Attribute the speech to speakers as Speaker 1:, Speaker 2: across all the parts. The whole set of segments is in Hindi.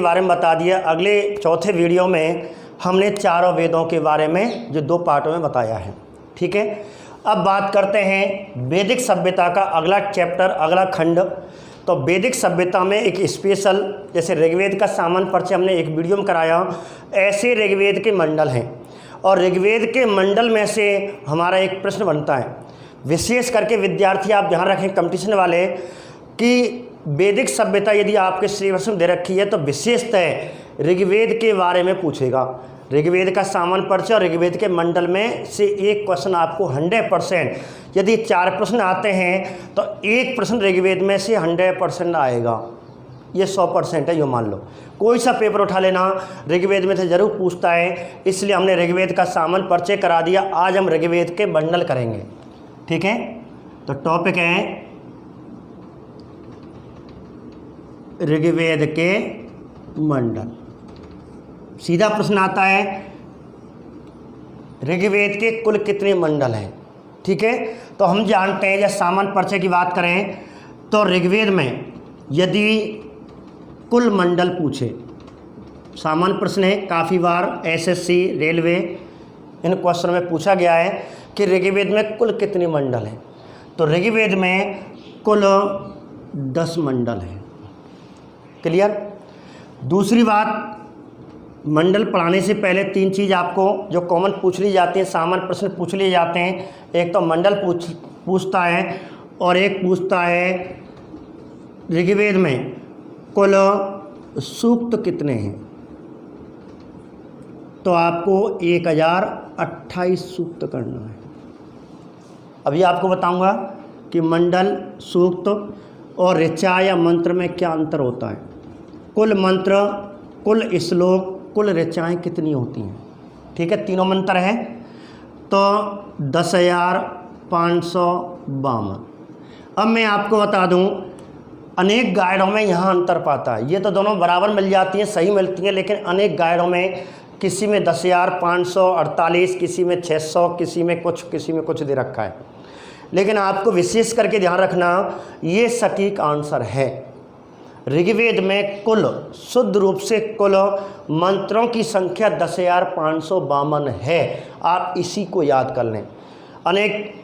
Speaker 1: बारे में बता दिया। अगले चौथे वीडियो में हमने चारों वेदों के बारे में जो 2 पार्टों में बताया है। ठीक है, अब बात करते हैं वैदिक सभ्यता का अगला चैप्टर, अगला खंड। तो वैदिक सभ्यता में एक स्पेशल, जैसे ऋग्वेद का सामान्य परिचय हमने एक वीडियो में कराया, ऐसे ऋग्वेद के मंडल हैं और ऋग्वेद के मंडल में से हमारा एक प्रश्न बनता है। विशेष करके विद्यार्थी आप ध्यान रखें, कंपटीशन वाले, कि वैदिक सभ्यता यदि आपके सिलेबस में दे रखी है तो विशेषतः ऋग्वेद के बारे में पूछेगा। ऋग्वेद का सामान्य परिचय और ऋग्वेद के मंडल में से एक क्वेश्चन आपको 100%, यदि 4 प्रश्न आते हैं तो एक प्रश्न ऋग्वेद में से 100% आएगा। ये 100% है, यो मान लो। कोई सा पेपर उठा लेना, ऋग्वेद में से जरूर पूछता है, इसलिए हमने ऋग्वेद का सामान्य परिचय करा दिया। आज हम ऋग्वेद के मंडल करेंगे। ठीक है, तो टॉपिक है ऋग्वेद के मंडल। सीधा प्रश्न आता है, ऋग्वेद के कुल कितने मंडल हैं। ठीक है, तो हम जानते हैं, जब सामान्य परिचय की बात करें तो ऋग्वेद में यदि कुल मंडल पूछे, सामान्य प्रश्न है, काफ़ी बार एसएससी, रेलवे, इन क्वेश्चन में पूछा गया है कि ऋग्वेद में कुल कितने मंडल हैं। तो ऋग्वेद में कुल 10 मंडल हैं। क्लियर। दूसरी बात, मंडल पढ़ाने से पहले 3 चीज़ आपको जो कॉमन पूछ ली जाती हैं, सामान्य प्रश्न पूछ लिए जाते हैं। एक तो मंडल पूछता है और एक पूछता है ऋग्वेद में कुल सूक्त कितने हैं। तो आपको 1028 सूक्त करना है। अभी आपको बताऊंगा कि मंडल, सूक्त और ऋचा या मंत्र में क्या अंतर होता है। कुल मंत्र, कुल श्लोक, कुल ऋचाएँ कितनी होती हैं। ठीक है, तीनों मंत्र हैं तो 10,552। अब मैं आपको बता दूं, अनेक गाइडों में यहाँ अंतर पाता है। ये तो दोनों बराबर मिल जाती हैं, सही मिलती हैं, लेकिन अनेक गाइडों में किसी में 10,548, किसी में 600, किसी में कुछ दे रखा है। लेकिन आपको विशेष करके ध्यान रखना, ये सटीक आंसर है। ऋग्वेद में कुल, शुद्ध रूप से कुल मंत्रों की संख्या 10,552 है। आप इसी को याद कर लें। अनेक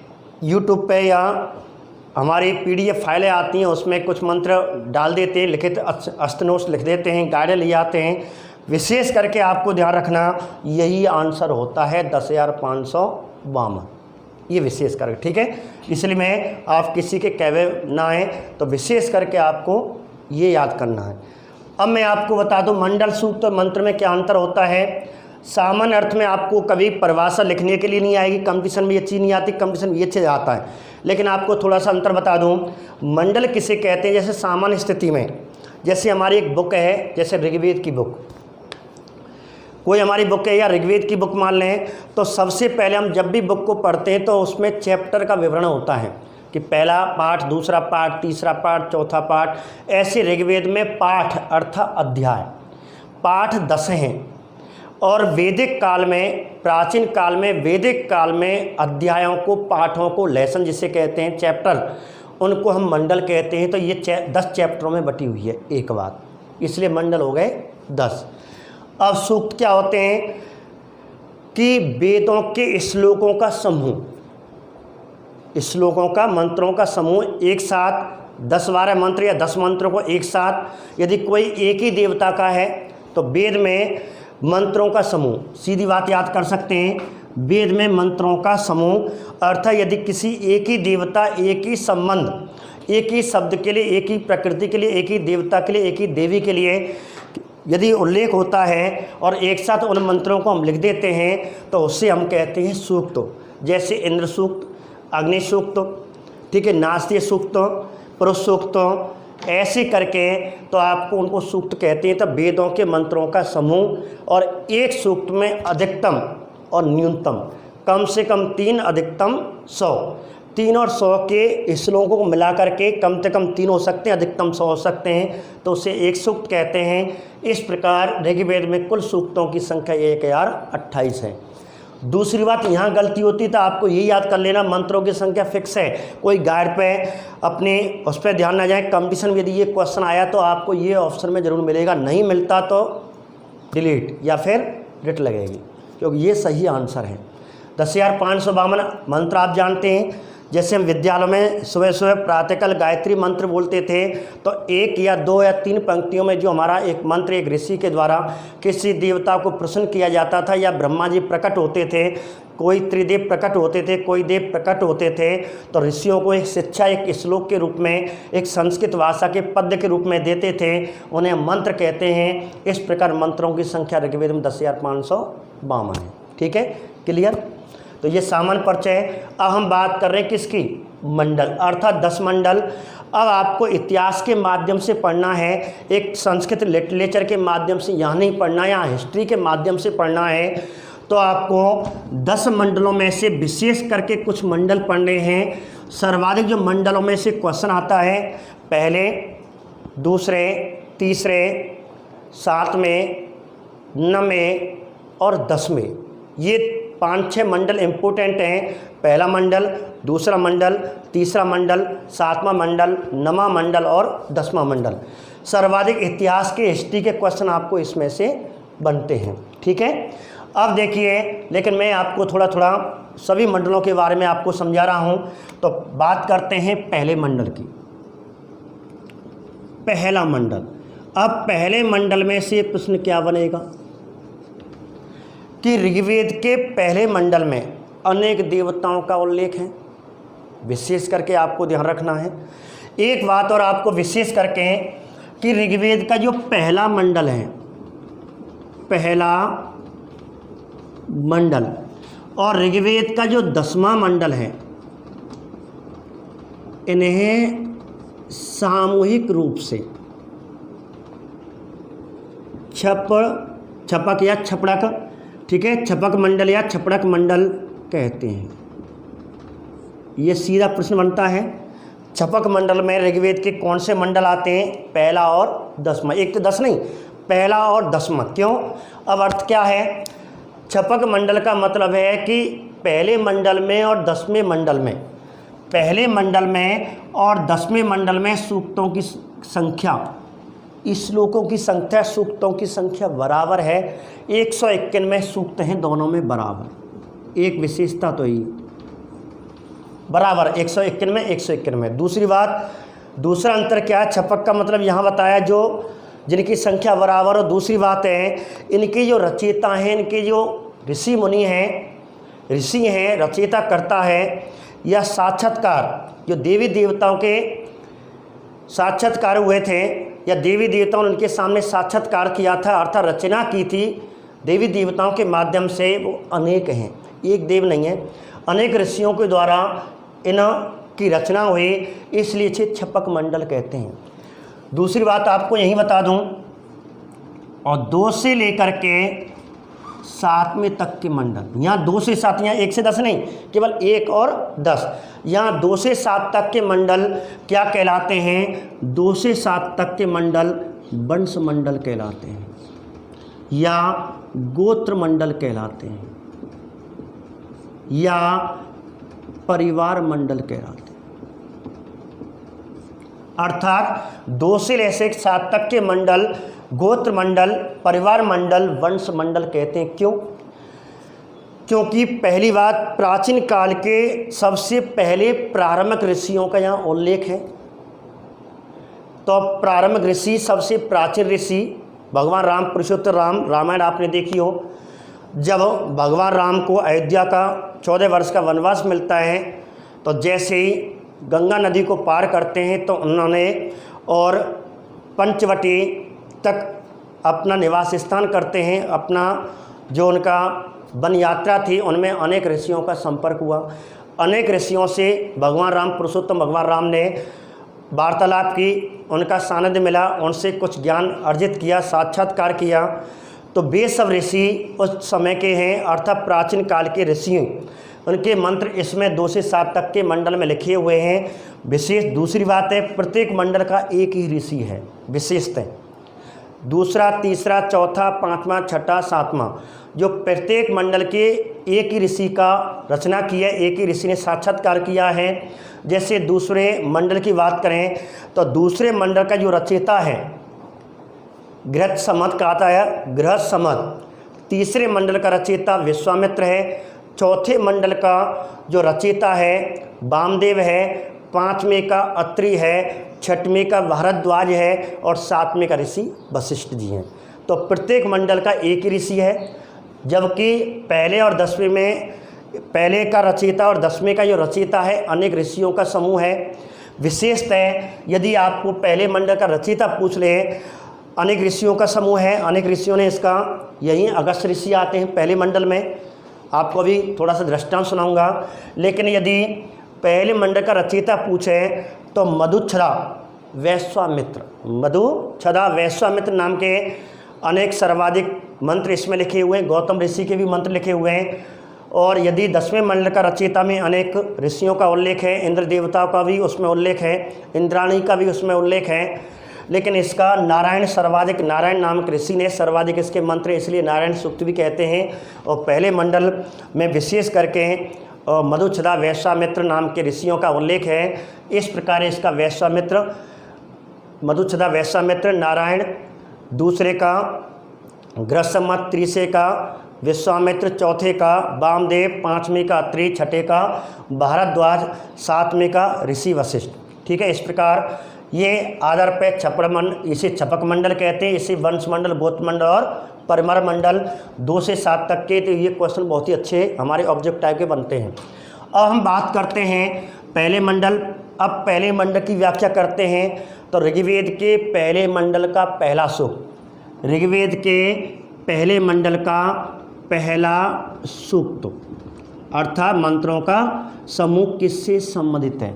Speaker 1: यूट्यूब पे या हमारी PDF फाइलें आती हैं, उसमें कुछ मंत्र डाल देते हैं, लिखित अस्तनोष लिख देते हैं, गाइडें ले जाते हैं। विशेष करके आपको ध्यान रखना, यही आंसर होता है 10,552, ये विशेष करके। ठीक है, इसलिए मैं आप किसी के कहवे ना आए, तो विशेष करके आपको ये याद करना है। अब मैं आपको बता दूं, मंडल, सूक्त और मंत्र में क्या अंतर होता है। सामान्य अर्थ में आपको कभी परिभाषा लिखने के लिए नहीं आएगी, कंपटीशन में ये चीज़ नहीं आती, कंपटीशन में ये चीज़ आता है। लेकिन आपको थोड़ा सा अंतर बता दूं, मंडल किसे कहते हैं। जैसे सामान्य स्थिति में, जैसे हमारी एक बुक है, जैसे ऋग्वेद की बुक, कोई हमारी बुक है या ऋग्वेद की बुक मान लें, तो सबसे पहले हम जब भी बुक को पढ़ते हैं तो उसमें चैप्टर का विवरण होता है कि पहला पाठ, दूसरा पाठ, तीसरा पाठ, चौथा पाठ। ऐसे ऋग्वेद में पाठ अर्थात अध्याय, पाठ 10 हैं। और वैदिक काल में, प्राचीन काल में, वैदिक काल में अध्यायों को, पाठों को, लेसन जिसे कहते हैं, चैप्टर, उनको हम मंडल कहते हैं। तो ये 10 चैप्टरों में बटी हुई है एक बात, इसलिए मंडल हो गए 10। अब सूक्त क्या होते हैं कि वेदों के श्लोकों का समूह, श्लोकों का, मंत्रों का समूह एक साथ, 10-12 मंत्र या 10 मंत्रों को एक साथ। यदि कोई एक ही देवता का है तो वेद में मंत्रों का समूह, सीधी बात याद कर सकते हैं, वेद में मंत्रों का समूह। अर्थात यदि किसी एक ही देवता, एक ही संबंध, एक ही शब्द के लिए, एक ही प्रकृति के लिए, एक ही देवता के लिए, एक ही देवी के लिए यदि उल्लेख होता है और एक साथ उन मंत्रों को हम लिख देते हैं तो उससे हम कहते हैं सूक्त। जैसे इंद्र सूक्त, अग्नि सूक्त, ठीक है, नास्तिक सूक्त, पुरुष सूक्त, ऐसे करके तो आपको उनको सूक्त कहते हैं। तब वेदों के मंत्रों का समूह, और एक सूक्त में अधिकतम और न्यूनतम, कम से कम 3, अधिकतम 100, 3 और 100 के श्लोकों को मिला करके कम से कम 3 हो सकते हैं, अधिकतम 100 हो सकते हैं, तो उसे एक सूक्त कहते हैं। इस प्रकार ऋग्वेद में कुल सूक्तों की संख्या 1028 है। दूसरी बात यहाँ गलती होती तो आपको ये याद कर लेना, मंत्रों की संख्या फिक्स है, कोई गाइड पे अपने उस पर ध्यान ना जाए। कंपटीशन में यदि ये क्वेश्चन आया तो आपको ये ऑप्शन में ज़रूर मिलेगा, नहीं मिलता तो डिलीट या फिर रिट लगेगी, क्योंकि ये सही आंसर है। 10,552 मंत्र आप जानते हैं। जैसे हम विद्यालयों में सुबह सुबह प्रातःकाल गायत्री मंत्र बोलते थे, तो 1 या 2 या 3 पंक्तियों में जो हमारा एक मंत्र एक ऋषि के द्वारा किसी देवता को प्रसन्न किया जाता था, या ब्रह्मा जी प्रकट होते थे, कोई त्रिदेव प्रकट होते थे, कोई देव प्रकट होते थे, तो ऋषियों को एक शिक्षा एक श्लोक के रूप में, एक संस्कृत भाषा के पद्य के रूप में देते थे, उन्हें मंत्र कहते हैं। इस प्रकार मंत्रों की संख्या ऋग्वेद में 10,552 है। ठीक है, क्लियर। तो ये सामान्य परिचय है। अब हम बात कर रहे हैं किसकी, मंडल, अर्थात 10 मंडल। अब आपको इतिहास के माध्यम से पढ़ना है, एक संस्कृत लिटरेचर के माध्यम से यहाँ नहीं पढ़ना है, यहाँ हिस्ट्री के माध्यम से पढ़ना है। तो आपको 10 मंडलों में से विशेष करके कुछ मंडल पढ़ने हैं। सर्वाधिक जो मंडलों में से क्वेश्चन आता है, पहले, दूसरे, तीसरे, 7वें, 9वें और 10वें, ये 5-6 मंडल इम्पोर्टेंट हैं। पहला मंडल, दूसरा मंडल, तीसरा मंडल, 7वां मंडल, 9वां मंडल और 10वां मंडल। सर्वाधिक इतिहास के हिस्ट्री के क्वेश्चन आपको इसमें से बनते हैं। ठीक है, अब देखिए, लेकिन मैं आपको थोड़ा थोड़ा सभी मंडलों के बारे में आपको समझा रहा हूं। तो बात करते हैं पहले मंडल की। पहला मंडल, अब पहले मंडल में से प्रश्न क्या बनेगा कि ऋग्वेद के पहले मंडल में अनेक देवताओं का उल्लेख है, विशेष करके आपको ध्यान रखना है। एक बात और आपको विशेष करके कि ऋग्वेद का जो पहला मंडल है, पहला मंडल, और ऋग्वेद का जो 10वां मंडल है, इन्हें सामूहिक रूप से छपक या छपड़क, ठीक है, छपक मंडल या छपड़क मंडल कहते हैं। ये सीधा प्रश्न बनता है। छपक मंडल में ऋग्वेद के कौन से मंडल आते हैं, पहला और 10वां। एक तो 10 नहीं, पहला और 10वां। क्यों, अब अर्थ क्या है, छपक मंडल का मतलब है कि पहले मंडल में और 10वें मंडल में, पहले मंडल में और 10वें मंडल में सूक्तों की संख्या, श्लोकों की संख्या, सूक्तों की संख्या बराबर है। 191 सूक्त हैं दोनों में बराबर। एक विशेषता तो ही बराबर 191। दूसरी बात, दूसरा अंतर क्या है, छपक का मतलब यहाँ बताया जो जिनकी संख्या बराबर। और दूसरी बात है, इनके जो रचयिता हैं, इनके जो ऋषि मुनि हैं, ऋषि हैं, रचयिता करता है, या साक्षात्कार, जो देवी देवताओं के साक्षात्कार हुए थे, या देवी देवताओं ने उनके सामने साक्षात्कार किया था, अर्थात रचना की थी देवी देवताओं के माध्यम से, वो अनेक हैं, एक देव नहीं है, अनेक ऋषियों के द्वारा इनकी रचना हुई, इसलिए इसे छपक मंडल कहते हैं। दूसरी बात आपको यही बता दूं, और 2 से लेकर के 7वें तक के मंडल, यहाँ 2 से 7, यहाँ 1 से 10 नहीं, केवल 1 और 10, यहाँ 2 से 7 तक के मंडल क्या कहलाते हैं, 2 से 7 तक के मंडल वंश मंडल कहलाते हैं, या गोत्र मंडल कहलाते हैं, या परिवार मंडल कहलाते हैं। अर्थात 2 से लेकर 7 तक के मंडल गोत्र मंडल, परिवार मंडल, वंश मंडल कहते हैं। क्यों, क्योंकि पहली बात, प्राचीन काल के सबसे पहले प्रारंभिक ऋषियों का यहाँ उल्लेख है। तो प्रारंभिक ऋषि, सबसे प्राचीन ऋषि भगवान राम, पुरुषोत्तम राम, रामायण आपने देखी हो, जब भगवान राम को अयोध्या का 14 वर्ष का वनवास मिलता है, तो जैसे ही गंगा नदी को पार करते हैं तो उन्होंने और पंचवटी तक अपना निवास स्थान करते हैं। अपना जो उनका वन यात्रा थी, उनमें अनेक ऋषियों का संपर्क हुआ। अनेक ऋषियों से भगवान राम, पुरुषोत्तम भगवान राम ने वार्तालाप की, उनका सानिध्य मिला, उनसे कुछ ज्ञान अर्जित किया, साक्षात्कार किया। तो वे सब ऋषि उस समय के हैं, अर्थात प्राचीन काल के ऋषि। उनके मंत्र इसमें 2 से 7 तक के मंडल में लिखे हुए हैं। विशेष दूसरी बात है, प्रत्येक मंडल का एक ही ऋषि है, विशेषता। दूसरा, तीसरा, चौथा, 5वां, 6ठा, 7वां, जो प्रत्येक मंडल के एक ही ऋषि का रचना की है, एक ही ऋषि ने साक्षात्कार किया है। जैसे दूसरे मंडल की बात करें तो दूसरे मंडल का जो रचयिता है गृहस्थसमत का आता है गृहस्थसमत, तीसरे मंडल का रचयिता विश्वामित्र है, चौथे मंडल का जो रचयिता है वामदेव है, पाँचवें का अत्रि है, छठवें का भारद्वाज है और सातवें का ऋषि वशिष्ठ जी हैं। तो प्रत्येक मंडल का एक ही ऋषि है, जबकि पहले और दसवें में पहले का रचयिता और दसवें का जो रचयिता है अनेक ऋषियों का समूह है। विशेषतः यदि आपको पहले मंडल का रचयिता पूछ ले, अनेक ऋषियों का समूह है, अनेक ऋषियों ने इसका, यही अगस्त ऋषि आते हैं पहले मंडल में, आपको अभी थोड़ा सा दृष्टांत सुनाऊंगा। लेकिन यदि पहले मंडल का रचयिता पूछे तो मधुच्छदा वैश्वामित्र, मधुच्छदा वैश्वामित्र नाम के अनेक सर्वाधिक मंत्र इसमें लिखे हुए हैं, गौतम ऋषि के भी मंत्र लिखे हुए हैं। और यदि दसवें मंडल का रचयिता में अनेक ऋषियों का उल्लेख है, इंद्र देवताओं का भी उसमें उल्लेख है, इंद्राणी का भी उसमें उल्लेख है, लेकिन इसका नारायण सर्वाधिक, नारायण नामक ऋषि ने सर्वाधिक इसके मंत्र, इसलिए नारायण सूक्त भी कहते हैं। और पहले मंडल में विशेष करके मधुच्छदा वैश्वामित्र नाम के ऋषियों का उल्लेख है। इस प्रकार इसका वैश्वामित्र, मधुच्छदा वैश्वामित्र नारायण, दूसरे का गृहस्थसमत, तीसरे का विश्वामित्र, चौथे का वामदेव, पाँचवें का अत्रि, छठे का भारद्वाज, सातवें का ऋषि वशिष्ठ। ठीक है, इस प्रकार ये आधार पे इसे छपक मंडल कहते हैं, इसे वंश मंडल, गोत्र मंडल और परिमर मंडल 2 से 7 तक के। तो ये क्वेश्चन बहुत ही अच्छे हमारे ऑब्जेक्ट टाइप के बनते हैं। अब हम बात करते हैं पहले मंडल। अब पहले मंडल की व्याख्या करते हैं तो ऋग्वेद के पहले मंडल का पहला सूक्त, ऋग्वेद के पहले मंडल का पहला सूक्त अर्थात मंत्रों का समूह किससे संबंधित है।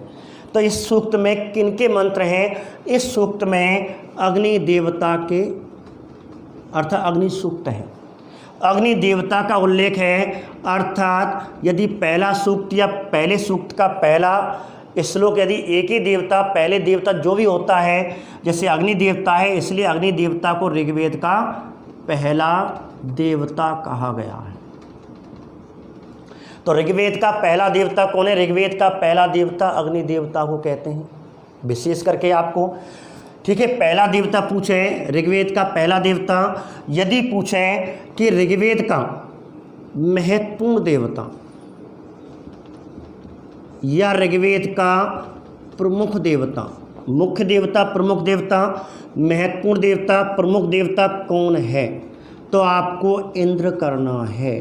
Speaker 1: तो इस सूक्त में किनके मंत्र हैं? इस सूक्त में अग्नि देवता के अर्थात अग्नि सूक्त है, अग्नि देवता का उल्लेख है। अर्थात यदि पहला सूक्त या पहले सूक्त का पहला श्लोक यदि एक ही देवता, पहले देवता जो भी होता है, जैसे अग्नि देवता है इसलिए अग्नि देवता को ऋग्वेद का पहला देवता कहा गया है। तो ऋग्वेद का पहला देवता कौन है? ऋग्वेद का पहला देवता अग्नि देवता को कहते हैं, विशेष करके आपको। ठीक है, पहला देवता पूछे ऋग्वेद का पहला देवता, यदि पूछे कि ऋग्वेद का महत्वपूर्ण देवता या ऋग्वेद का प्रमुख देवता, मुख्य देवता, प्रमुख देवता, महत्वपूर्ण देवता, प्रमुख देवता कौन है, तो आपको इंद्र करना है।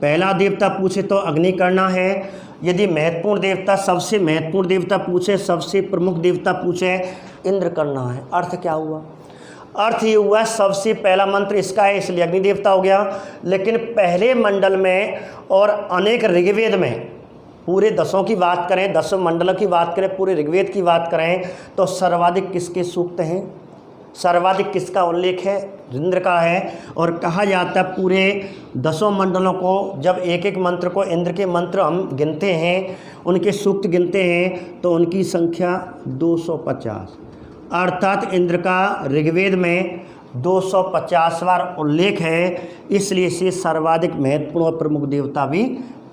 Speaker 1: पहला देवता पूछे तो अग्नि करना है। यदि महत्वपूर्ण देवता, सबसे महत्वपूर्ण देवता पूछे, सबसे प्रमुख देवता पूछे, इंद्र करना है। अर्थ क्या हुआ? अर्थ ये हुआ सबसे पहला मंत्र इसका है इसलिए अग्नि देवता हो गया। लेकिन पहले मंडल में और अनेक ऋग्वेद में, पूरे 10 की बात करें, 10 मंडलों की बात करें, पूरे ऋग्वेद की बात करें तो सर्वाधिक किसके सूक्त हैं? सर्वाधिक किसका उल्लेख है? इंद्र का है। और कहा जाता है पूरे 10 मंडलों को, जब एक एक मंत्र को, इंद्र के मंत्र हम गिनते हैं, उनके सूक्त गिनते हैं तो उनकी संख्या 250, अर्थात इंद्र का ऋग्वेद में 250 बार उल्लेख है, इसलिए इसे सर्वाधिक महत्वपूर्ण और प्रमुख देवता भी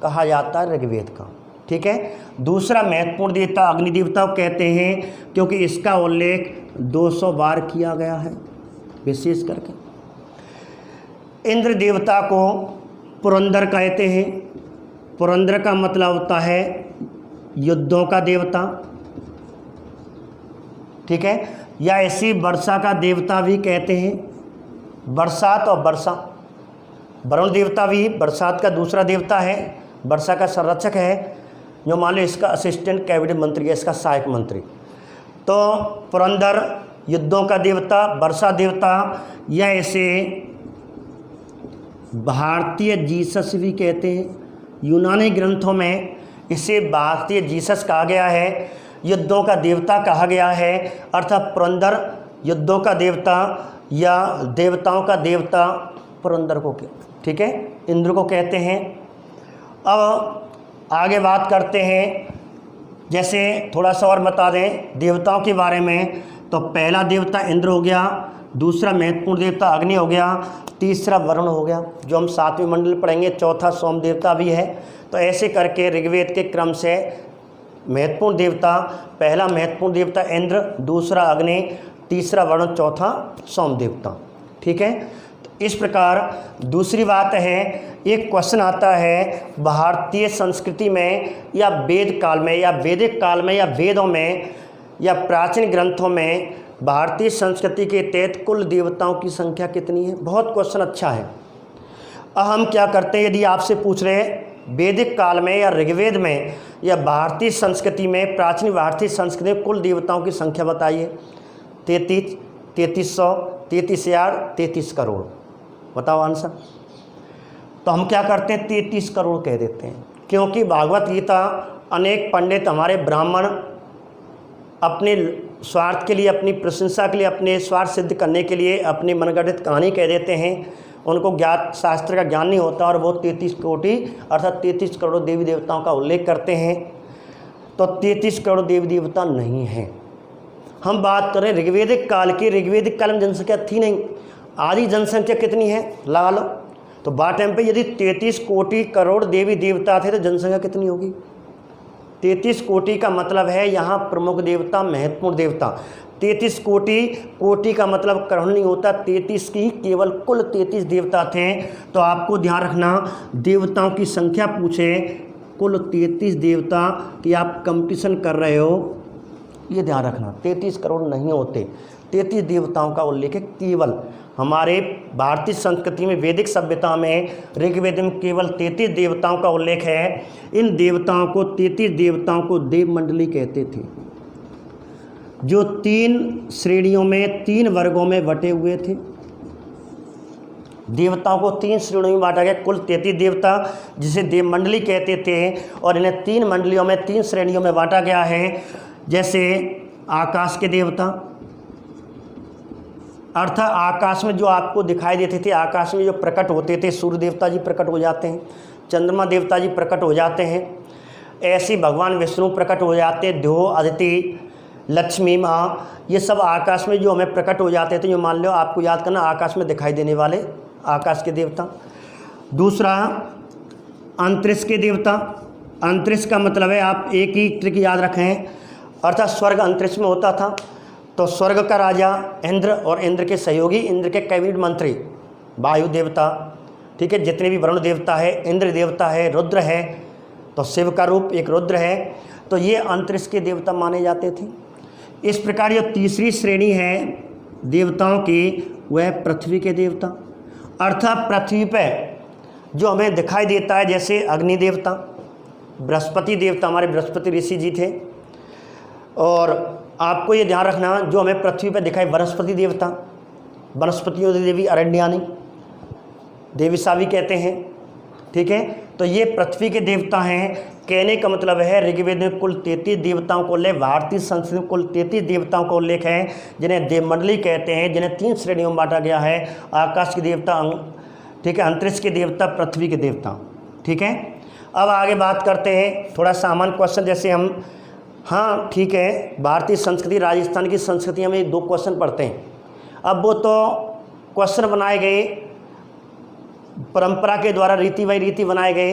Speaker 1: कहा जाता है ऋग्वेद का। ठीक है, दूसरा महत्वपूर्ण देवता अग्नि देवता को कहते हैं क्योंकि इसका उल्लेख 200 बार किया गया है विशेष करके। इंद्र देवता को पुरंदर कहते हैं। पुरंदर का मतलब होता है युद्धों का देवता। ठीक है, या ऐसी वर्षा का देवता भी कहते हैं। बरसात और वर्षा, वरुण देवता भी बरसात का दूसरा देवता है, वर्षा का संरक्षक है, जो मान लो इसका असिस्टेंट कैबिनेट मंत्री है, इसका सहायक मंत्री। तो पुरंदर युद्धों का देवता, वर्षा देवता, या इसे भारतीय जीसस भी कहते हैं। यूनानी ग्रंथों में इसे भारतीय जीसस कहा गया है, युद्धों का देवता कहा गया है। अर्थात पुरंदर युद्धों का देवता या देवताओं का देवता पुरंदर को, ठीक है, इंद्र को कहते हैं। अब आगे बात करते हैं, जैसे थोड़ा सा और बता दें देवताओं के बारे में। तो पहला देवता इंद्र हो गया, दूसरा महत्वपूर्ण देवता अग्नि हो गया, तीसरा वरुण हो गया जो हम 7वें मंडल पढ़ेंगे, चौथा सोम देवता भी है। तो ऐसे करके ऋग्वेद के क्रम से महत्वपूर्ण देवता, पहला महत्वपूर्ण देवता इंद्र, दूसरा अग्नि, तीसरा वरुण, चौथा सोम देवता। ठीक है, तो इस प्रकार दूसरी बात है, एक क्वेश्चन आता है भारतीय संस्कृति में या वेद काल में या वैदिक काल में या वेदों में या प्राचीन ग्रंथों में भारतीय संस्कृति के तहत कुल देवताओं की संख्या कितनी है। बहुत क्वेश्चन अच्छा है। अब हम क्या करते हैं, यदि आपसे पूछ रहे हैं वैदिक काल में या ऋग्वेद में या भारतीय संस्कृति में, प्राचीन भारतीय संस्कृति में कुल देवताओं की संख्या बताइए। 33, 3300, 33,000, 33 करोड़, बताओ आंसर। तो हम क्या करते हैं, 33 करोड़ कह देते हैं, क्योंकि भागवत गीता अनेक पंडित हमारे ब्राह्मण अपने स्वार्थ के लिए, अपनी प्रशंसा के लिए, अपने स्वार्थ सिद्ध करने के लिए अपनी मनगढ़ंत कहानी कह देते हैं। उनको ज्ञात शास्त्र का ज्ञान नहीं होता और वो 33 कोटि अर्थात 33 करोड़ देवी देवताओं का उल्लेख करते हैं। तो 33 करोड़ देवी देवता नहीं हैं। हम बात करें ऋग्वेदिक काल की, ऋग्वेदिक काल में जनसंख्या थी नहीं। आधी जनसंख्या कितनी है लगा लो। तो बात टाइम पे यदि 33 कोटि करोड़ देवी देवता थे तो जनसंख्या कितनी होगी। 33 कोटि का मतलब है यहाँ प्रमुख देवता, महत्वपूर्ण देवता। 33 कोटि, कोटि का मतलब करोड़ नहीं होता, 33 की केवल कुल 33 देवता थे। तो आपको ध्यान रखना, देवताओं की संख्या पूछे कुल 33 देवता की आप कंपटीशन कर रहे हो, ये ध्यान रखना। 33 करोड़ नहीं होते, 33 देवताओं का उल्लेख है केवल। हमारे भारतीय संस्कृति में, वैदिक सभ्यता में, ऋग्वेद में केवल 33 देवताओं का उल्लेख है। इन देवताओं को, 33 देवताओं को देव मंडली कहते थे, जो 3 श्रेणियों में, 3 वर्गों में बटे हुए थे। देवताओं को 3 श्रेणियों में बांटा गया, कुल 33 देवता जिसे देव मंडली कहते थे, और इन्हें 3 मंडलियों में, 3 श्रेणियों में बांटा गया है। जैसे आकाश के देवता, अर्थात आकाश में जो आपको दिखाई देते थे, आकाश में जो प्रकट होते थे, सूर्य देवता जी प्रकट हो जाते हैं, चंद्रमा देवता जी प्रकट हो जाते हैं, ऐसे भगवान विष्णु प्रकट हो जाते हैं, ध्यो, अदिति, लक्ष्मी माँ, ये सब आकाश में जो हमें प्रकट हो जाते थे, जो मान लो आपको याद करना, आकाश में दिखाई देने वाले आकाश के देवता। दूसरा अंतरिक्ष के देवता। अंतरिक्ष का मतलब है, आप एक ही ट्रिक याद रखें, अर्थात स्वर्ग अंतरिक्ष में होता था। तो स्वर्ग का राजा इंद्र और इंद्र के सहयोगी, इंद्र के कैबिनेट मंत्री वायु देवता, ठीक है, जितने भी वरुण देवता है, इंद्र देवता है, रुद्र है, तो शिव का रूप एक रुद्र है। तो ये अंतरिक्ष के देवता माने जाते थे। इस प्रकार ये तीसरी श्रेणी है देवताओं की, वह पृथ्वी के देवता, अर्थात पृथ्वी पर जो हमें दिखाई देता है, जैसे अग्नि देवता, बृहस्पति देवता, हमारे बृहस्पति ऋषि जी थे। और आपको ये ध्यान रखना, जो हमें पृथ्वी पर दिखाई, वनस्पति देवता, वनस्पतियों देवी अरण्यानी, देवी सावी कहते हैं, ठीक है। तो ये पृथ्वी के देवता हैं। कहने का मतलब है ऋग्वेद में कुल 33 देवताओं को उल्लेख, भारतीय संस्कृति में कुल 33 देवताओं को उल्लेख है, जिन्हें देवमंडली कहते हैं, जिन्हें 3 श्रेणियों में बांटा गया है। आकाश के देवता, ठीक है, अंतरिक्ष के देवता, पृथ्वी के देवता, ठीक है। अब आगे बात करते हैं थोड़ा सामान्य क्वेश्चन, जैसे हम, हाँ ठीक है, भारतीय संस्कृति, राजस्थान की संस्कृति में 2 क्वेश्चन पढ़ते हैं। अब वो तो क्वेश्चन बनाए गए परंपरा के द्वारा, रीति बाई रीति बनाए गए।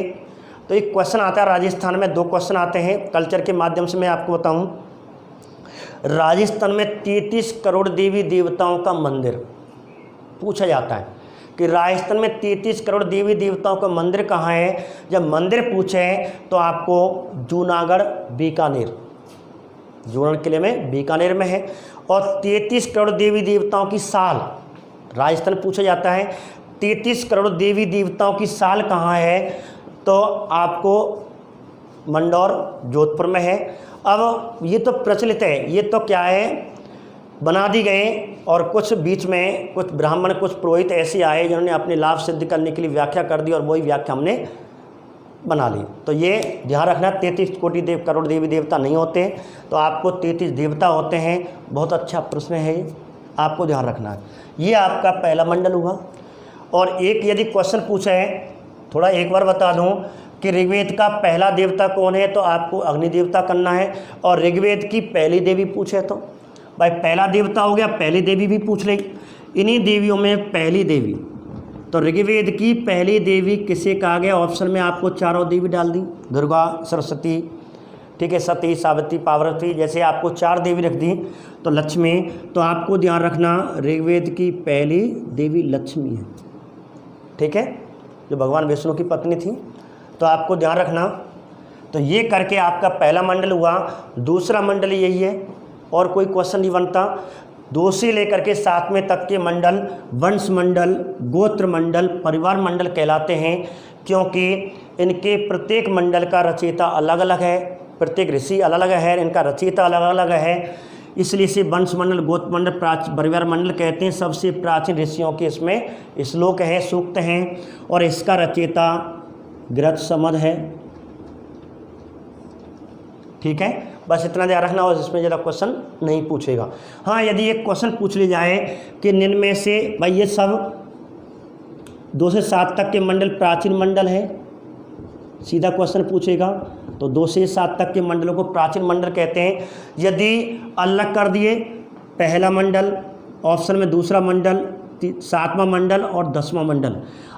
Speaker 1: तो एक क्वेश्चन आता है राजस्थान में, 2 क्वेश्चन आते हैं कल्चर के माध्यम से मैं आपको बताऊं। राजस्थान में 33 करोड़ देवी देवताओं का मंदिर पूछा जाता है कि राजस्थान में 33 करोड़ देवी देवताओं का मंदिर कहाँ है। जब मंदिर पूछे तो आपको जूनागढ़, बीकानेर, जूनागढ़ किले में, बीकानेर में है। और 33 करोड़ देवी देवताओं की साल राजस्थान पूछा जाता है। 33 करोड़ देवी देवताओं की साल कहाँ है, तो आपको मंदौर, जोधपुर में है। अब ये तो प्रचलित है, ये तो क्या है, बना दी गए, और कुछ बीच में कुछ ब्राह्मण, कुछ पुरोहित ऐसे आए जिन्होंने अपने लाभ सिद्ध करने के लिए व्याख्या कर दी, और वही व्याख्या हमने बना ली। तो ये ध्यान रखना, 33 कोटि करोड़ देवी देवता नहीं होते, तो आपको 33 देवता होते हैं। बहुत अच्छा प्रश्न है ये, आपको ध्यान रखना है। ये आपका पहला मंडल हुआ। और एक यदि क्वेश्चन पूछा है, थोड़ा एक बार बता दूं कि ऋग्वेद का पहला देवता कौन है, तो आपको अग्नि देवता करना है। और ऋग्वेद की पहली देवी पूछे तो भाई पहला देवता हो गया, पहली देवी भी पूछ ली। इन्हीं देवियों में पहली देवी, तो ऋग्वेद की पहली देवी किसे कहा गया? ऑप्शन में आपको चारों देवी डाल दी, दुर्गा, सरस्वती, ठीक है, सती, सावित्री, पार्वती, जैसे आपको 4 देवी रख दी। तो लक्ष्मी, तो आपको ध्यान रखना ऋग्वेद की पहली देवी लक्ष्मी है, ठीक है, जो भगवान विष्णु की पत्नी थी। तो आपको ध्यान रखना। तो ये करके आपका पहला मंडल हुआ। दूसरा मंडल यही है और कोई क्वेश्चन नहीं बनता। 2 से लेकर के 7वें तक के मंडल वंश मंडल, गोत्र मंडल, परिवार मंडल कहलाते हैं, क्योंकि इनके प्रत्येक मंडल का रचयिता अलग अलग है, प्रत्येक ऋषि अलग अलग है, इनका रचयिता अलग अलग है, इसलिए इसे वंश मंडल, गोत्र मंडल, परिवार मंडल कहते हैं। सबसे प्राचीन ऋषियों के इसमें श्लोक हैं, सूक्त हैं, और इसका रचयिता गृहस्थमद है, ठीक है। बस इतना ध्यान रखना और इसमें ज़रा क्वेश्चन नहीं पूछेगा। हाँ, यदि एक क्वेश्चन पूछ ली जाए कि निम्न में से, भाई ये सब 2 से 7 तक के मंडल प्राचीन मंडल है, सीधा क्वेश्चन पूछेगा, तो 2 से 7 तक के मंडलों को प्राचीन मंडल कहते हैं। यदि अलग कर दिए, पहला मंडल, ऑप्शन में दूसरा मंडल, 7वां मंडल और 10वां मंडल।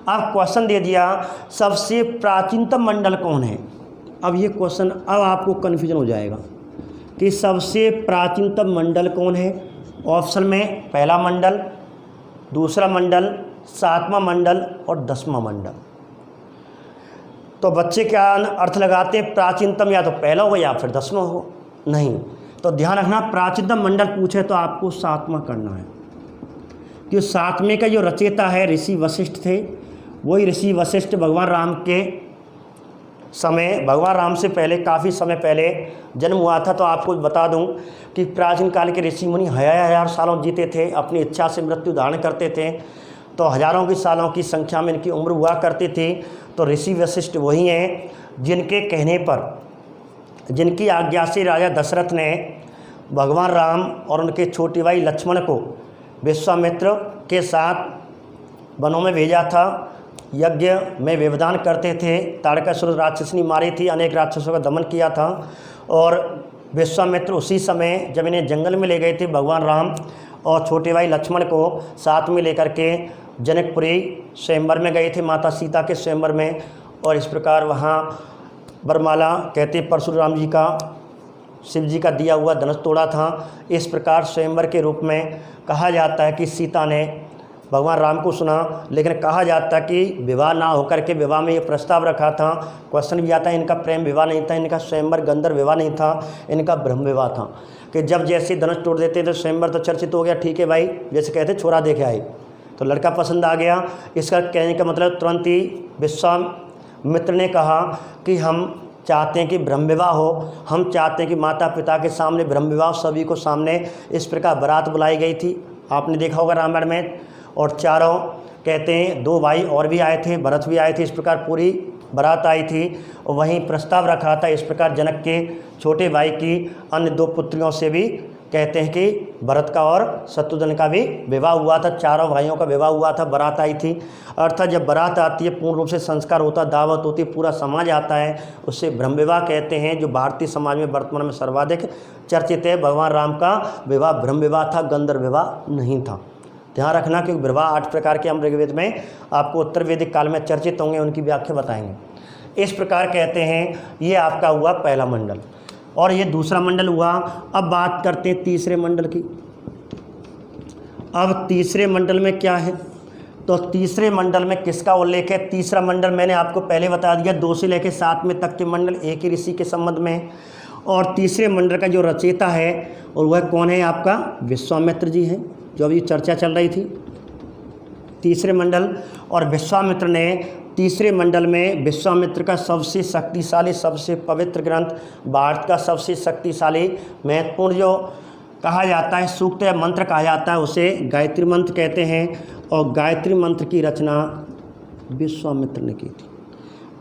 Speaker 1: अब क्वेश्चन दे दिया सबसे प्राचीनतम मंडल कौन है। अब ये क्वेश्चन, अब आपको कन्फ्यूजन हो जाएगा कि सबसे प्राचीनतम मंडल कौन है। ऑप्शन में पहला मंडल, दूसरा मंडल, 7वां मंडल और 10वां मंडल। तो बच्चे क्या अर्थ लगाते हैं? प्राचीनतम या तो पहला हो या फिर 10वां हो। नहीं, तो ध्यान रखना प्राचीनतम मंडल पूछे तो आपको 7वां करना है, क्योंकि 7वें का जो रचयिता है ऋषि वशिष्ठ थे। वही ऋषि वशिष्ठ भगवान राम के समय, भगवान राम से पहले काफ़ी समय पहले जन्म हुआ था। तो आपको बता दूं कि प्राचीन काल के ऋषि मुनि हजार सालों जीते थे, अपनी इच्छा से मृत्यु धारण करते थे, तो हजारों की सालों की संख्या में इनकी उम्र हुआ करती थी। तो ऋषि वशिष्ठ वही हैं जिनके कहने पर, जिनकी आज्ञा से राजा दशरथ ने भगवान राम और उनके छोटे भाई लक्ष्मण को विश्वामित्र के साथ वनों में भेजा था। यज्ञ में व्यवधान करते थे, तारकासुर राक्षसनी मारी थी, अनेक राक्षसों का दमन किया था। और विश्वामित्र उसी समय जब इन्हें जंगल में ले गए थे, भगवान राम और छोटे भाई लक्ष्मण को साथ में लेकर के जनकपुरी स्वयंवर में गए थे, माता सीता के स्वयंवर में। और इस प्रकार वहाँ वरमाला कहते परशुराम जी का, शिव जी का दिया हुआ धनुष तोड़ा था। इस प्रकार स्वयंवर के रूप में कहा जाता है कि सीता ने भगवान राम को सुना, लेकिन कहा जाता है कि विवाह ना होकर के विवाह में ये प्रस्ताव रखा था। क्वेश्चन भी आता है, इनका प्रेम विवाह नहीं था, इनका स्वयंवर गंधर्व विवाह नहीं था, इनका ब्रह्म विवाह था। कि जब जैसे धनुष तोड़ देते तो स्वयंवर तो चर्चित हो गया, ठीक है भाई, जैसे कहते छोरा देखे आई, तो लड़का पसंद आ गया। इसका कहने का मतलब तुरंत ही विश्वामित्र ने कहा कि हम चाहते हैं कि ब्रह्म विवाह हो, हम चाहते हैं कि माता पिता के सामने ब्रह्म विवाह, सभी को सामने। इस प्रकार बारात बुलाई गई थी, आपने देखा होगा रामायण में। और चारों कहते हैं 2 भाई और भी आए थे, भरत भी आए थे, इस प्रकार पूरी बारात आई थी। और वहीं प्रस्ताव रखा था, इस प्रकार जनक के छोटे भाई की अन्य 2 पुत्रियों से भी कहते हैं कि भरत का और शत्रुघ्न का भी विवाह हुआ था, चारों भाइयों का विवाह हुआ था, बारात आई थी। अर्थात जब बारात आती है पूर्ण रूप से संस्कार होता, दावत होती, पूरा समाज आता है, उससे ब्रह्म विवाह कहते हैं, जो भारतीय समाज में वर्तमान में सर्वाधिक चर्चित है। भगवान राम का विवाह ब्रह्म विवाह था, गंधर्व विवाह नहीं था। ध्यान रखना, क्योंकि विवाह 8 प्रकार के हम ऋग्वेद में आपको उत्तर वैदिक काल में चर्चित होंगे, उनकी व्याख्या बताएंगे। इस प्रकार कहते हैं, ये आपका हुआ पहला मंडल और ये दूसरा मंडल हुआ। अब बात करते हैं तीसरे मंडल की। अब तीसरे मंडल में क्या है? तो तीसरे मंडल में किसका उल्लेख है? तीसरा मंडल मैंने आपको पहले बता दिया, 2 से लेकर 7 में तक के मंडल एक ही ऋषि के संबंध में। और तीसरे मंडल का जो रचयिता है और वह कौन है? आपका विश्वामित्र जी हैं, जो अभी चर्चा चल रही थी तीसरे मंडल। और विश्वामित्र ने तीसरे मंडल में विश्वामित्र का सबसे शक्तिशाली, सबसे पवित्र ग्रंथ, भारत का सबसे शक्तिशाली महत्वपूर्ण जो कहा जाता है सूक्त या मंत्र कहा जाता है, उसे गायत्री मंत्र कहते हैं। और गायत्री मंत्र की रचना विश्वामित्र ने की थी।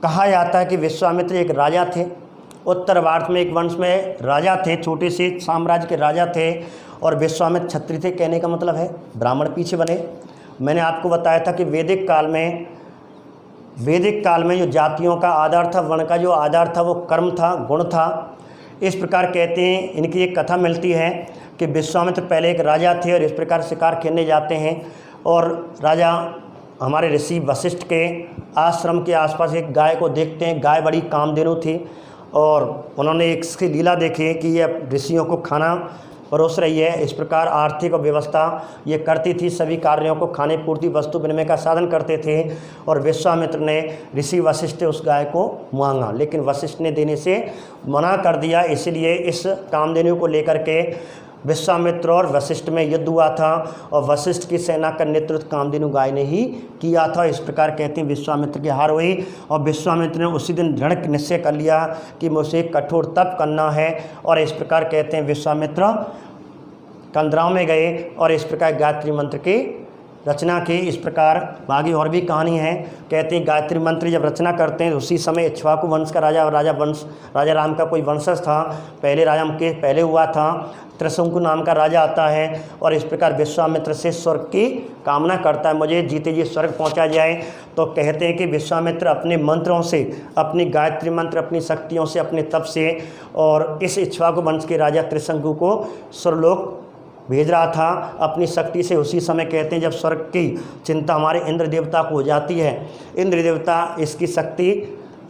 Speaker 1: कहा जाता है कि विश्वामित्र एक राजा थे, उत्तर भारत में एक वंश में राजा थे, छोटे से साम्राज्य के राजा थे। और विश्वामित्र क्षत्रिय थे, कहने का मतलब है ब्राह्मण पीछे बने। मैंने आपको बताया था कि वैदिक काल में जो जातियों का आधार था, वर्ण का जो आधार था, वो कर्म था, गुण था। इस प्रकार कहते हैं, इनकी एक कथा मिलती है कि विश्वामित्र पहले एक राजा थे और इस प्रकार शिकार खेलने जाते हैं और राजा हमारे ऋषि वशिष्ठ के आश्रम के आसपास एक गाय को देखते हैं। गाय बड़ी कामधेनु थी और उन्होंने एक इसकी लीला देखी कि ये ऋषियों को खाना परोस रही है। इस प्रकार आर्थिक व्यवस्था ये करती थी, सभी कार्यों को खाने पूर्ति वस्तु विनिमय का साधन करते थे। और विश्वामित्र ने ऋषि वशिष्ठ उस गाय को मांगा, लेकिन वशिष्ठ ने देने से मना कर दिया। इसलिए इस कामधेनु को लेकर के विश्वामित्र और वशिष्ठ में युद्ध हुआ था और वशिष्ठ की सेना का नेतृत्व कामधेनु गाय ने ही किया था। इस प्रकार कहते हैं विश्वामित्र की हार हुई और विश्वामित्र ने उसी दिन दृढ़ निश्चय कर लिया कि मुझे कठोर तप करना है। और इस प्रकार कहते हैं विश्वामित्र कंदराव में गए और इस प्रकार गायत्री मंत्र की रचना की। इस प्रकार आगे और भी कहानी है। कहते हैं गायत्री मंत्र जब रचना करते हैं उसी समय इक्ष्वाकु वंश का राजा और राजा राम का कोई वंशज था, पहले राजा के पहले हुआ था, त्रिशंकु नाम का राजा आता है और इस प्रकार विश्वामित्र से स्वर्ग की कामना करता है, मुझे जीते जी स्वर्ग पहुंचा जाए। तो कहते हैं कि विश्वामित्र अपने मंत्रों से, अपनी गायत्री मंत्र, अपनी शक्तियों से, अपने तप से और इस इक्ष्वाकु वंश के राजा त्रिशंकु को स्वर्गलोक भेज रहा था अपनी शक्ति से। उसी समय कहते हैं जब स्वर्ग की चिंता हमारे इंद्र देवता को हो जाती है, इंद्र देवता इसकी शक्ति,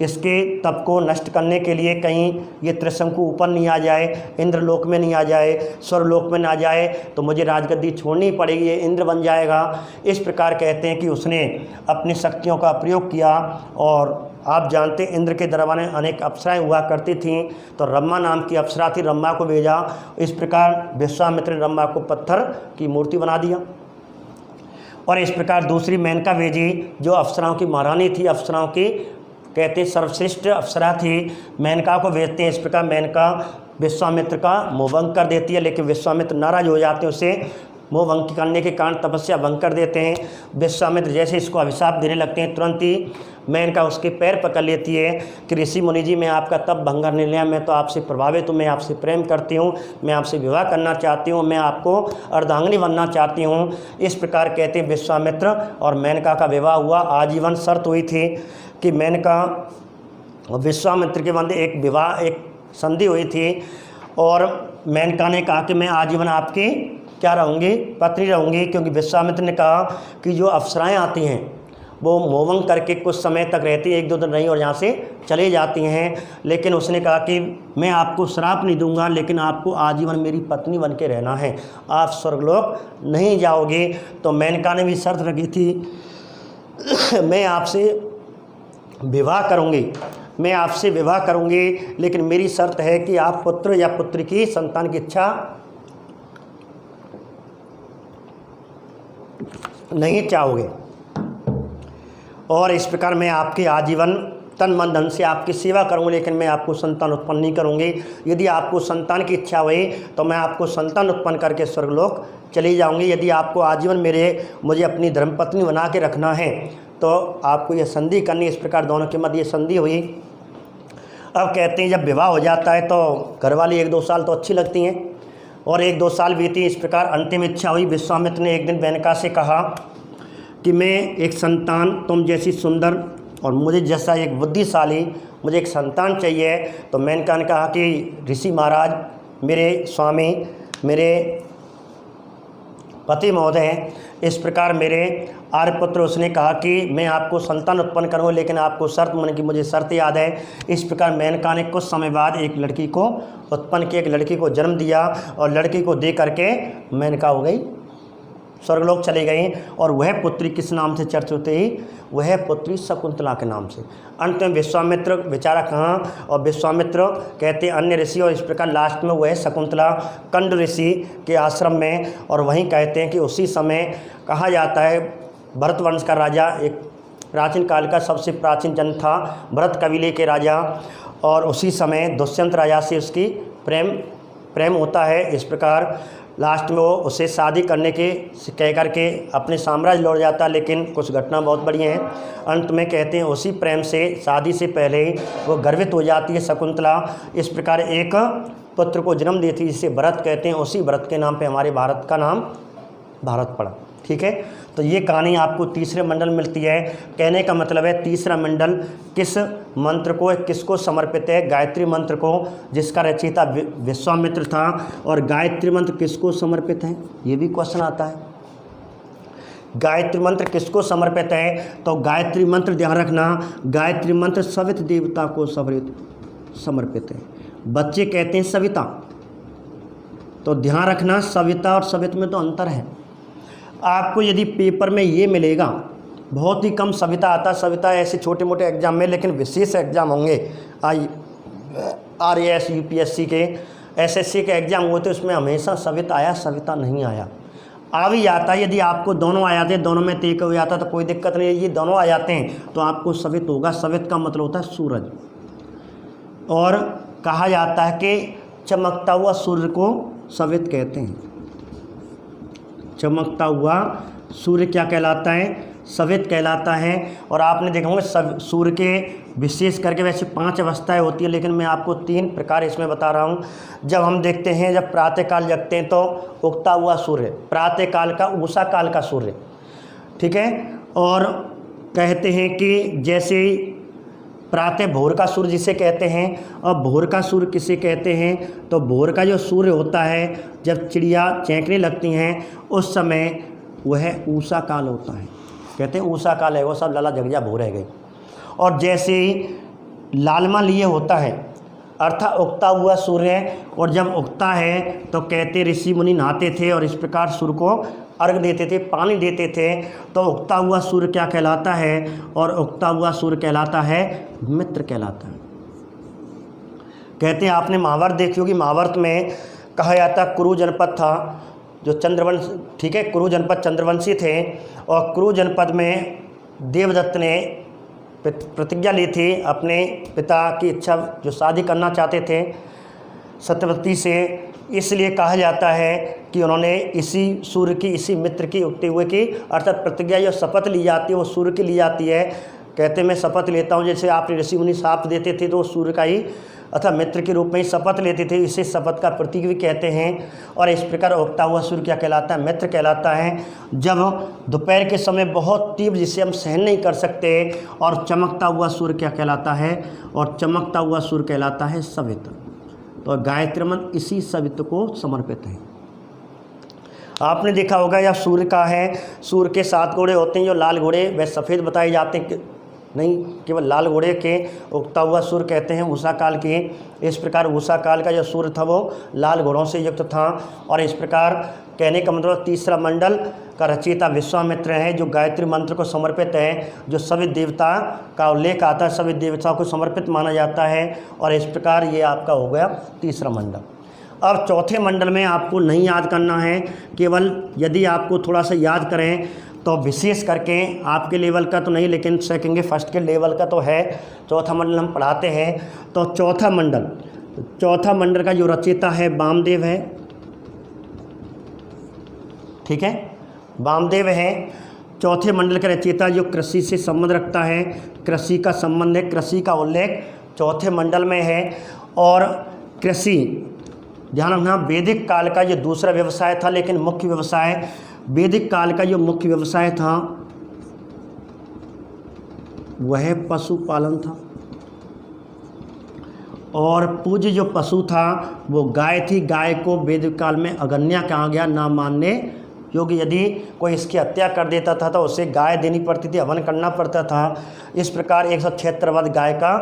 Speaker 1: इसके तप को नष्ट करने के लिए कहीं ये त्रिशंकु ऊपर नहीं आ जाए, इंद्रलोक में नहीं आ जाए, स्वर्गलोक में ना जाए, तो मुझे राजगद्दी छोड़नी पड़ेगी, ये इंद्र बन जाएगा। इस प्रकार कहते हैं कि उसने अपनी शक्तियों का प्रयोग किया। और आप जानते हैं इंद्र के दरबार में अनेक अप्सराएं हुआ करती थीं, तो रम्मा नाम की अप्सरा थी, रम्मा को भेजा। इस प्रकार विश्वामित्र ने रम्मा को पत्थर की मूर्ति बना दिया। और इस प्रकार दूसरी मेनका भेजी जो अप्सराओं की महारानी थी, अप्सराओं की कहते हैं सर्वश्रेष्ठ अप्सरा थी, मेनका को भेजते हैं। इस प्रकार मेनका विश्वामित्र का मोहभंग कर देती है, लेकिन विश्वामित्र नाराज हो जाते हैं, उसे मोहभंग करने के कारण तपस्या भंग कर देते हैं। विश्वामित्र जैसे इसको अभिशाप देने लगते हैं, तुरंत ही मेनका उसके पैर पकड़ लेती है कि ऋषि मुनि जी, मैं आपका तप भंग करने लिया, मैं तो आपसे प्रभावित हूँ, मैं आपसे प्रेम करती हूँ, मैं आपसे विवाह करना चाहती हूँ, मैं आपको अर्धांगिनी बनना चाहती हूँ। इस प्रकार कहते हैं विश्वामित्र और मेनका का विवाह हुआ। आजीवन शर्त हुई थी कि मेनका और विश्वामित्र के मध्य एक संधि हुई थी और मेनका ने कहा कि मैं आजीवन आपकी क्या रहूँगी, पत्नी रहूँगी, क्योंकि विश्वामित्र ने कहा कि जो अप्सराएं आती हैं वो मोहभंग करके कुछ समय तक रहती हैं, एक दो दिन नहीं और यहाँ से चले जाती हैं। लेकिन उसने कहा कि मैं आपको श्राप नहीं दूंगा, लेकिन आपको आजीवन मेरी पत्नी बन के रहना है, आप स्वर्गलोक नहीं जाओगे। तो मेनका ने भी शर्त रखी थी मैं आपसे विवाह करूँगी, मैं आपसे विवाह करूँगी, लेकिन मेरी शर्त है कि आप पुत्र या पुत्री की संतान की इच्छा नहीं चाहोगे। और इस प्रकार मैं आपके आजीवन तन मन धन से आपकी सेवा करूँगी, लेकिन मैं आपको संतान उत्पन्न नहीं करूँगी। यदि आपको संतान की इच्छा हुई तो मैं आपको संतान उत्पन्न करके स्वर्गलोक चली जाऊँगी। यदि आपको आजीवन मुझे अपनी धर्मपत्नी बना के रखना है तो आपको यह संधि करनी। इस प्रकार दोनों के मध्य ये संधि हुई। अब कहते हैं जब विवाह हो जाता है तो घरवाली 1-2 साल तो अच्छी लगती हैं और 1-2 साल बीती। इस प्रकार अंतिम इच्छा हुई। विश्वामित्र ने एक दिन मेनका से कहा कि मैं एक संतान, तुम जैसी सुंदर और मुझे जैसा एक बुद्धिशाली, मुझे एक संतान चाहिए। तो मेनका ने कहा कि ऋषि महाराज, मेरे स्वामी, मेरे पति महोदय हैं, इस प्रकार मेरे आर्यपुत्र, उसने कहा कि मैं आपको संतान उत्पन्न करूँगा, लेकिन आपको शर्त मन की मुझे शर्त याद है। इस प्रकार मेनका ने कुछ समय बाद एक लड़की को उत्पन्न किया, एक लड़की को जन्म दिया और लड़की को दे करके मेनका हो गई, स्वर्गलोक चली गई। और वह पुत्री किस नाम से चर्चित होती ही? वह पुत्री शकुंतला के नाम से। अंत में विश्वामित्र बेचारा कहाँ, और विश्वामित्र कहते अन्य ऋषि, और इस प्रकार लास्ट में वह शकुंतला कंड ऋषि के आश्रम में। और वहीं कहते हैं कि उसी समय कहा जाता है भरत वंश का राजा, एक प्राचीन काल का सबसे प्राचीन जन था, भरत कबीले के राजा, और उसी समय दुष्यंत राजा से उसकी प्रेम होता है। इस प्रकार लास्ट में वो उसे शादी करने के कह करके अपने साम्राज्य लौट जाता है। लेकिन कुछ घटना बहुत बड़ी हैं। अंत में कहते हैं उसी प्रेम से शादी से पहले ही वो गर्वित हो जाती है शकुंतला। इस प्रकार एक पुत्र को जन्म देती है जिसे भरत कहते हैं। उसी भरत के नाम पे हमारे भारत का नाम भारत पड़ा। ठीक है, तो ये कहानी आपको तीसरे मंडल मिलती है। कहने का मतलब है तीसरा मंडल किस मंत्र को, किसको समर्पित है? गायत्री मंत्र को, जिसका रचयिता विश्वामित्र था। और गायत्री मंत्र किसको समर्पित है, ये भी क्वेश्चन आता है। गायत्री मंत्र किसको समर्पित है? तो गायत्री मंत्र ध्यान रखना, गायत्री मंत्र सवित देवता को समर्पित है। बच्चे कहते हैं सविता, तो ध्यान रखना सविता और सवित में तो अंतर है। आपको यदि पेपर में ये मिलेगा, बहुत ही कम सविता आता, सविता ऐसे छोटे मोटे एग्जाम में, लेकिन विशेष एग्जाम होंगे RAS UPSC के SSC के एग्जाम हुए थे, उसमें हमेशा सविता आया, सविता नहीं आया। आ भी आता है, यदि आपको दोनों आ जाते हैं, दोनों में एक हो जाता तो कोई दिक्कत नहीं है। ये दोनों आ जाते हैं तो आपको सवित होगा। सवित का मतलब होता है सूरज, और कहा जाता है कि चमकता हुआ सूर्य को सवित कहते हैं। चमकता हुआ सूर्य क्या कहलाता है? सवित कहलाता है। और आपने देखा होगा सूर्य के विशेष करके वैसे 5 अवस्थाएं होती है, लेकिन मैं आपको 3 प्रकार इसमें बता रहा हूँ। जब हम देखते हैं, जब प्रातःकाल जगते हैं तो उगता हुआ सूर्य, प्रातःकाल का उषा काल का सूर्य, ठीक है। और कहते हैं कि जैसे प्रातः भोर का सूर्य जिसे कहते हैं, और भोर का सूर्य किसे कहते हैं? तो भोर का जो सूर्य होता है, जब चिड़िया चहकने लगती हैं उस समय वह उषा काल होता है, कहते हैं उषा काल है, वो सब लाला जगजा भोर रह गई। और जैसे लालमा लिए होता है, अर्थात उगता हुआ सूर्य, और जब उगता है तो कहते ऋषि मुनि नहाते थे और इस प्रकार सूर्य को अर्घ देते थे, पानी देते थे। तो उगता हुआ सूर्य क्या कहलाता है? और उगता हुआ सूर्य कहलाता है मित्र कहलाता है। कहते हैं, आपने महाभारत देखी होगी, महाभारत में कहा जाता कुरु जनपद था जो चंद्रवंश, ठीक है, कुरु जनपद चंद्रवंशी थे, और कुरु जनपद में देवदत्त ने प्रतिज्ञा ली थी अपने पिता की इच्छा, जो शादी करना चाहते थे सत्यवती से, इसलिए कहा जाता है कि उन्होंने इसी सूर्य की, इसी मित्र की उगते हुए की, अर्थात प्रतिज्ञा जो शपथ ली जाती है वो सूर्य की ली जाती है। कहते मैं शपथ लेता हूँ, जैसे आप ऋषि मुनि शाप देते थे तो वो सूर्य का ही अर्थात मित्र के रूप में ही शपथ लेते थे, इसे शपथ का प्रतीक भी कहते हैं। और इस प्रकार उगता हुआ सूर्य क्या कहलाता है? मित्र कहलाता है। जब दोपहर के समय बहुत तीव्र, जिसे हम सहन नहीं कर सकते, और चमकता हुआ सूर्य क्या कहलाता है? और चमकता हुआ सूर्य कहलाता है सवित। तो गायत्री मंत्र इसी सवित को समर्पित है। आपने देखा होगा या सूर्य का है, सूर्य के 7 घोड़े होते हैं, जो लाल घोड़े वह सफ़ेद बताए जाते हैं, नहीं केवल लाल घोड़े के उगता हुआ सूर्य कहते हैं उषा काल के। इस प्रकार उषा काल का जो सूर्य था वो लाल घोड़ों से युक्त था। और इस प्रकार कहने का मतलब तीसरा मंडल का रचयिता विश्वामित्र है, जो गायत्री मंत्र को समर्पित है, जो सभी देवता का उल्लेख आता है, सभी देवताओं को समर्पित माना जाता है। और इस प्रकार ये आपका हो गया तीसरा मंडल। अब चौथे मंडल में आपको नहीं याद करना है, केवल यदि आपको थोड़ा सा याद करें तो विशेष करके आपके लेवल का तो नहीं, लेकिन सेकंड फर्स्ट के लेवल का तो है। चौथा मंडल हम पढ़ाते हैं। तो चौथा मंडल का जो रचयिता है वामदेव है, ठीक है, वामदेव है। चौथे मंडल का रचयिता जो कृषि से संबंध रखता है, कृषि का संबंध है, कृषि का उल्लेख चौथे मंडल में है। और कृषि ध्यान रखना, वैदिक काल का जो दूसरा व्यवसाय था, लेकिन मुख्य व्यवसाय वैदिक काल का जो मुख्य व्यवसाय था वह पशुपालन था। और पूज्य जो पशु था वो गाय थी। गाय को वैदिक काल में अगन्या कहा गया, ना मानने योग्य। यदि कोई इसकी हत्या कर देता था तो उसे गाय देनी पड़ती थी, हवन करना पड़ता था। इस प्रकार 176 वध गाय का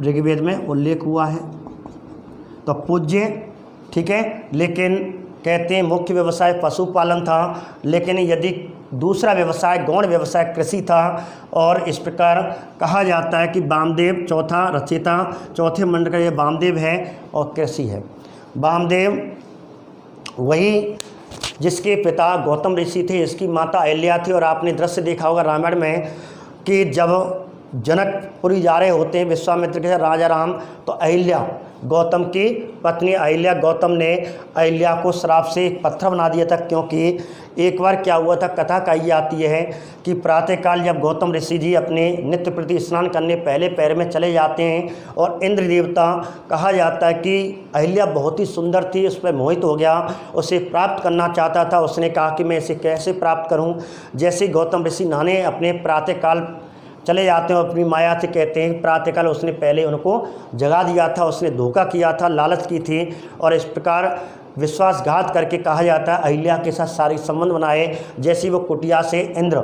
Speaker 1: ऋग्वेद में उल्लेख हुआ है। तो पूज्य, ठीक है, लेकिन कहते हैं मुख्य व्यवसाय पशुपालन था, लेकिन यदि दूसरा व्यवसाय गौण व्यवसाय कृषि था। और इस प्रकार कहा जाता है कि वामदेव चौथा रचयिता, चौथे मंडल का ये वामदेव है और कृषि है। वामदेव वही जिसके पिता गौतम ऋषि थे, इसकी माता अहिल्या थी। और आपने दृश्य देखा होगा रामायण में कि जब जनकपुरी जा रहे होते हैं विश्वामित्र के साथ राजा राम, तो अहिल्या गौतम की पत्नी अहिल्या, गौतम ने अहिल्या को श्राप से एक पत्थर बना दिया था। क्योंकि एक बार क्या हुआ था, कथा कही जाती है कि प्रातःकाल जब गौतम ऋषि जी अपने नित्य प्रति स्नान करने पहले पैर में चले जाते हैं, और इंद्र देवता कहा जाता है कि अहिल्या बहुत ही सुंदर थी, उस पर मोहित हो गया, उसे प्राप्त करना चाहता था। उसने कहा कि मैं इसे कैसे प्राप्त करूं। जैसे गौतम ऋषि नहाने अपने प्रातःकाल चले जाते हैं, अपनी माया से कहते हैं प्रातःकाल उसने पहले उनको जगा दिया था, उसने धोखा किया था, लालच की थी। और इस प्रकार विश्वासघात करके कहा जाता है अहिल्या के साथ शारीरिक संबंध बनाए, जैसी वो कुटिया से इंद्र